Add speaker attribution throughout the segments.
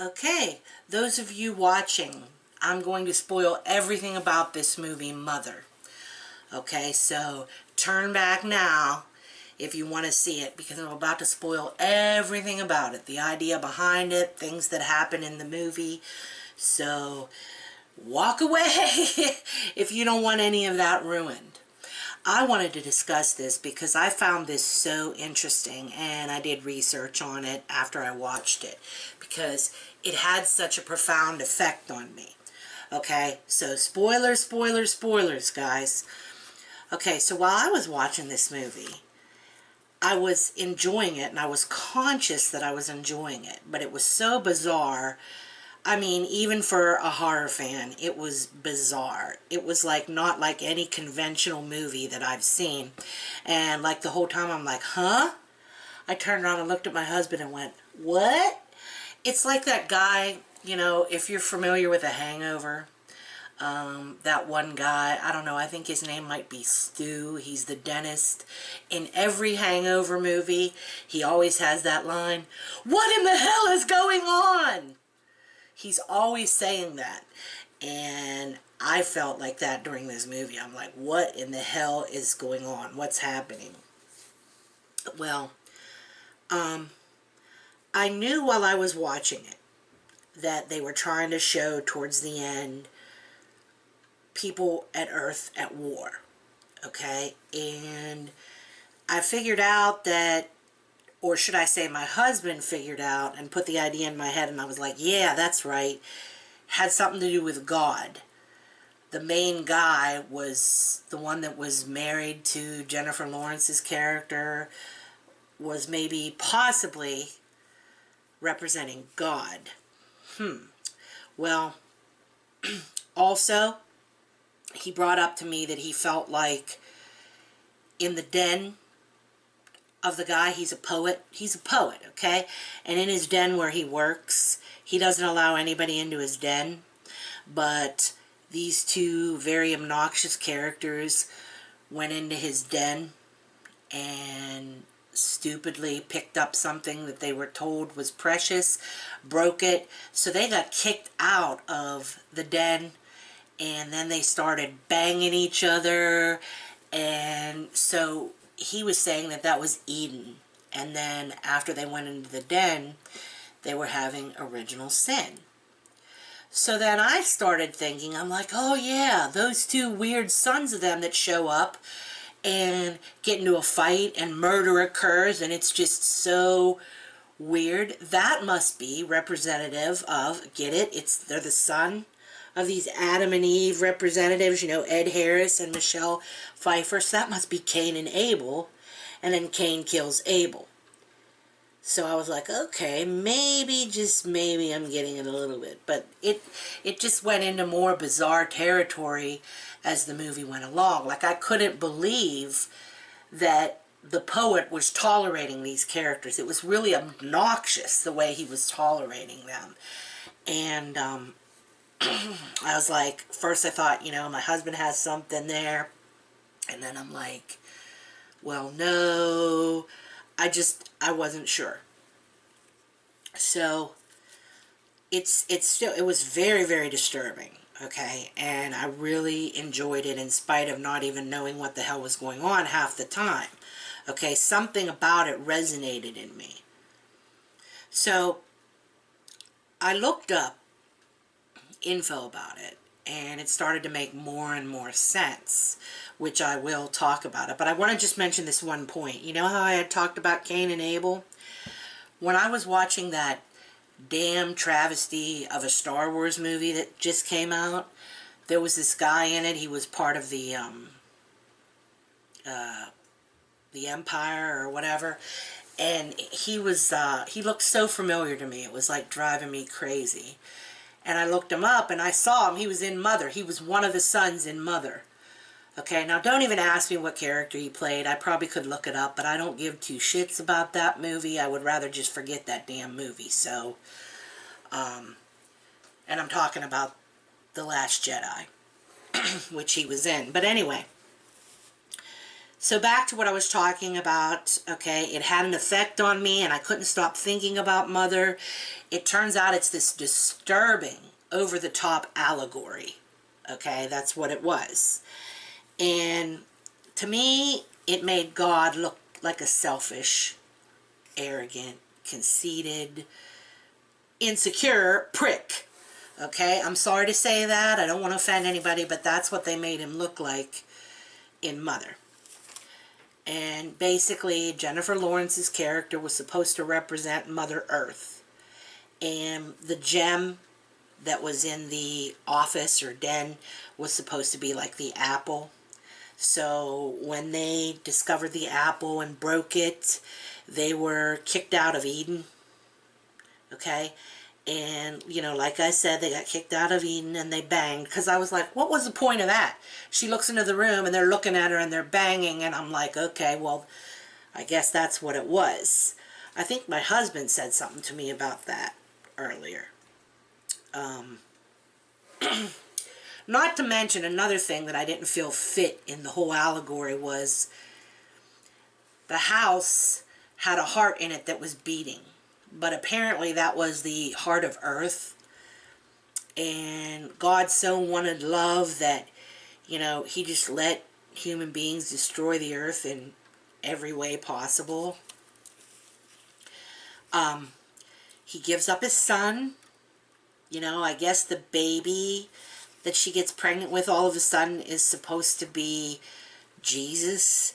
Speaker 1: Okay, those of you watching, I'm going to spoil everything about this movie, Mother. Okay, so turn back now if you want to see it, because I'm about to spoil everything about it. The idea behind it, things that happen in the movie. So walk away if you don't want any of that ruined. I wanted to discuss this because I found this so interesting, and I did research on it after I watched it because it had such a profound effect on me. Okay, so spoilers, spoilers, spoilers, guys. Okay, so while I was watching this movie, I was enjoying it, and I was conscious that I was enjoying it, but it was so bizarre. I mean, even for a horror fan, it was bizarre. It was like not like any conventional movie that I've seen. And like the whole time I'm like, huh? I turned around and looked at my husband and went, what? It's like that guy, you know, if you're familiar with A Hangover, that one guy, I don't know, I think his name might be Stu. He's the dentist. In every Hangover movie, he always has that line, what in the hell is going on? He's always saying that, and I felt like that during this movie. I'm like, what in the hell is going on? What's happening? Well, I knew while I was watching it that they were trying to show towards the end people at Earth at war, okay? And I figured out that, or should I say my husband figured out and put the idea in my head, and I was like, yeah, that's right. Had something to do with God. The main guy was the one that was married to Jennifer Lawrence's character, was maybe possibly representing God. Well, also, he brought up to me that he felt like in the den of the guy, he's a poet, okay? And in his den where he works, he doesn't allow anybody into his den, but these two very obnoxious characters went into his den and stupidly picked up something that they were told was precious, broke it, so they got kicked out of the den, and then they started banging each other, and so he was saying that that was Eden. And then after they went into the den, they were having original sin. So then I started thinking, I'm like, oh yeah, those two weird sons of them that show up and get into a fight and murder occurs, and it's just so weird. That must be representative of, get it? They're the son of these Adam and Eve representatives, you know, Ed Harris and Michelle Pfeiffer. So that must be Cain and Abel, and then Cain kills Abel. So I was like, okay, maybe, just maybe I'm getting it a little bit. But it just went into more bizarre territory as the movie went along. Like, I couldn't believe that the poet was tolerating these characters. It was really obnoxious the way he was tolerating them. And I was like, first I thought, you know, my husband has something there. And then I'm like, well, no, I wasn't sure. So it was very, very disturbing, okay? And I really enjoyed it in spite of not even knowing what the hell was going on half the time. Okay, something about it resonated in me. So I looked up info about it, and it started to make more and more sense, which I will talk about it. But I want to just mention this one point. You know how I had talked about Cain and Abel? When I was watching that damn travesty of a Star Wars movie that just came out, there was this guy in it. He was part of the Empire or whatever, and he looked so familiar to me. It was like driving me crazy. And I looked him up, and I saw him. He was in Mother. He was one of the sons in Mother. Okay, now don't even ask me what character he played. I probably could look it up, but I don't give two shits about that movie. I would rather just forget that damn movie. So, and I'm talking about The Last Jedi, which he was in. But anyway, So back to what I was talking about, okay, it had an effect on me and I couldn't stop thinking about Mother. It turns out it's this disturbing, over-the-top allegory, okay, that's what it was. And to me, it made God look like a selfish, arrogant, conceited, insecure prick, okay? I'm sorry to say that, I don't want to offend anybody, but that's what they made him look like in Mother. And basically, Jennifer Lawrence's character was supposed to represent Mother Earth. And the gem that was in the office or den was supposed to be like the apple. So when they discovered the apple and broke it, they were kicked out of Eden. Okay? And, you know, like I said, they got kicked out of Eden and they banged. Because I was like, what was the point of that? She looks into the room and they're looking at her and they're banging. And I'm like, okay, well, I guess that's what it was. I think my husband said something to me about that earlier. Not to mention another thing that I didn't feel fit in the whole allegory was the house had a heart in it that was beating. But apparently that was the heart of earth. And God so wanted love that, you know, he just let human beings destroy the earth in every way possible. He gives up his son. You know, I guess the baby that she gets pregnant with all of a sudden is supposed to be Jesus.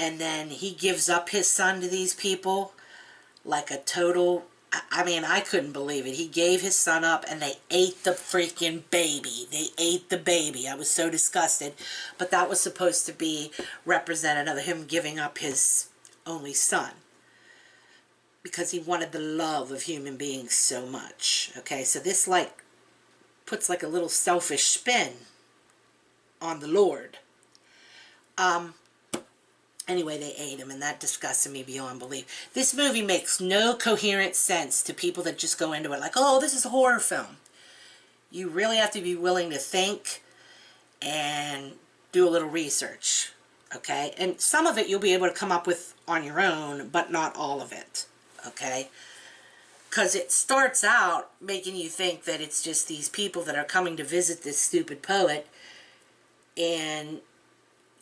Speaker 1: And then he gives up his son to these people. Like a total, I mean, I couldn't believe it. He gave his son up and they ate the freaking baby. They ate the baby. I was so disgusted. But that was supposed to be representative of him giving up his only son. Because he wanted the love of human beings so much. Okay, so this like puts like a little selfish spin on the Lord. Anyway, they ate him, and that disgusted me beyond belief. This movie makes no coherent sense to people that just go into it like, oh, this is a horror film. You really have to be willing to think and do a little research, okay? And some of it you'll be able to come up with on your own, but not all of it, okay? Because it starts out making you think that it's just these people that are coming to visit this stupid poet, and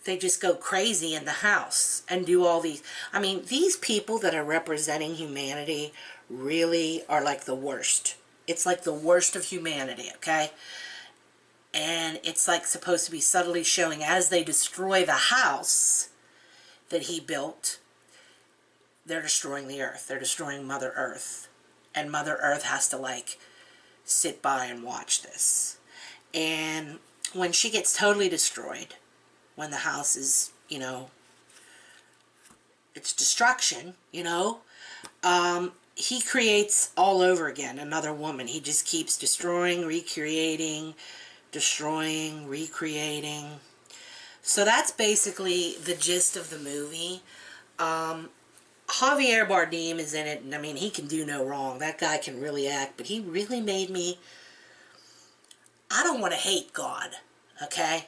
Speaker 1: they just go crazy in the house and do all these. I mean, these people that are representing humanity really are like the worst. It's like the worst of humanity, okay? And it's like supposed to be subtly showing as they destroy the house that he built, they're destroying the earth. They're destroying Mother Earth. And Mother Earth has to like sit by and watch this. And when she gets totally destroyed, when the house is, you know, it's destruction, you know, he creates all over again another woman. He just keeps destroying, recreating, destroying, recreating. So that's basically the gist of the movie. Javier Bardem is in it, and I mean, he can do no wrong. That guy can really act, but he really made me, I don't want to hate God, okay?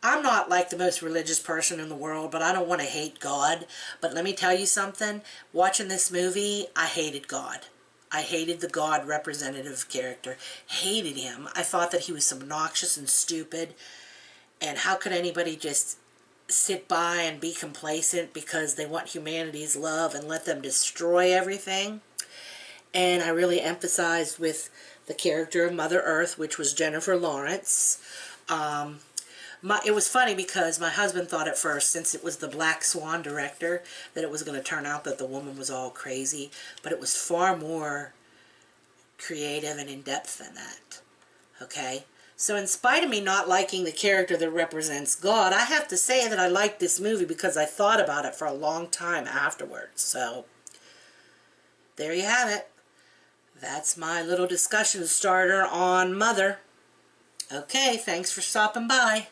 Speaker 1: I'm not like the most religious person in the world, but I don't want to hate God. But let me tell you something. Watching this movie, I hated God. I hated the God representative character. Hated him. I thought that he was obnoxious and stupid. And how could anybody just sit by and be complacent because they want humanity's love and let them destroy everything? And I really emphasized with the character of Mother Earth, which was Jennifer Lawrence. It was funny because my husband thought at first, since it was the Black Swan director, that it was going to turn out that the woman was all crazy. But it was far more creative and in-depth than that. Okay? So in spite of me not liking the character that represents God, I have to say that I liked this movie because I thought about it for a long time afterwards. So, there you have it. That's my little discussion starter on Mother. Okay, thanks for stopping by.